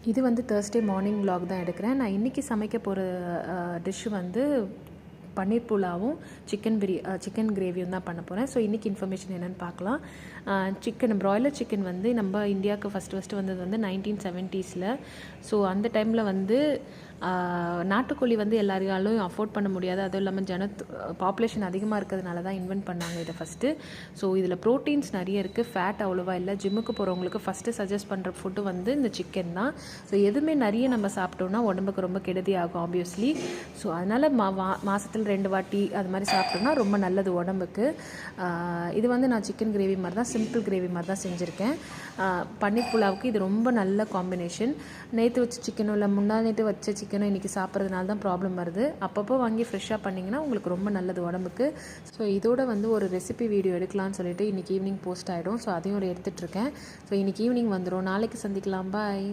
இது வந்து Thursday morning vlog தான் எடுக்கிறேன். நான் இன்றைக்கி சமைக்க போகிற டிஷ்ஷு வந்து பன்னீர் புலாவும் சிக்கன் கிரேவியும் தான் பண்ண போகிறேன். ஸோ இன்றைக்கி இன்ஃபர்மேஷன் என்னென்னு பார்க்கலாம். ப்ராய்லர் சிக்கன் வந்து நம்ம இந்தியாவுக்கு ஃபஸ்ட்டு வந்தது வந்து 1970s. ஸோ அந்த டைமில் வந்து நாட்டுக்கோழி வந்து எல்லாராலும் அஃபோர்ட் பண்ண முடியாது. அதுவும் இல்லாமல் பாப்புலேஷன் அதிகமாக இருக்கிறதுனால தான் இன்வென்ட் பண்ணாங்க இதை ஃபஸ்ட்டு. ஸோ இதில் ப்ரோட்டீன்ஸ் நிறைய இருக்குது, ஃபேட் அவ்வளோவா இல்லை. ஜிம்முக்கு போகிறவங்களுக்கு ஃபஸ்ட்டு சஜஸ்ட் பண்ணுற ஃபுட்டு வந்து இந்த சிக்கன் தான். ஸோ எதுவுமே நிறைய நம்ம சாப்பிட்டோம்னா உடம்புக்கு ரொம்ப கெடுதி ஆகும் ஆப்வியஸ்லி. ஸோ அதனால் மாதத்தில் 2 வாட்டி அது மாதிரி சாப்பிட்டோம்னா ரொம்ப நல்லது உடம்புக்கு. இது வந்து நான் சிக்கன் கிரேவி மாதிரி தான், சிம்பிள் கிரேவி மாதிரி தான் செஞ்சுருக்கேன். பன்னீர் புலாவுக்கு இது ரொம்ப நல்ல காம்பினேஷன். நேற்று வச்ச சிக்கனும் இல்லை முந்தா நேற்று வச்ச சிக்கனும் இன்றைக்கி சாப்பிட்றதுனால தான் ப்ராப்ளம் வருது. அப்பப்போ வாங்கி ஃப்ரெஷ்ஷாக பண்ணிங்கன்னா உங்களுக்கு ரொம்ப நல்லது உடம்புக்கு. ஸோ இதோட வந்து ஒரு ரெசிபி வீடியோ எடுக்கலாம்னு சொல்லிட்டு இன்றைக்கி ஈவினிங் போஸ்ட் ஆகிடும். ஸோ அதையும் எடுத்துகிட்ருக்கேன். ஸோ இன்றைக்கி ஈவினிங் வந்துடும். நாளைக்கு சந்திக்கலாம். பாய்.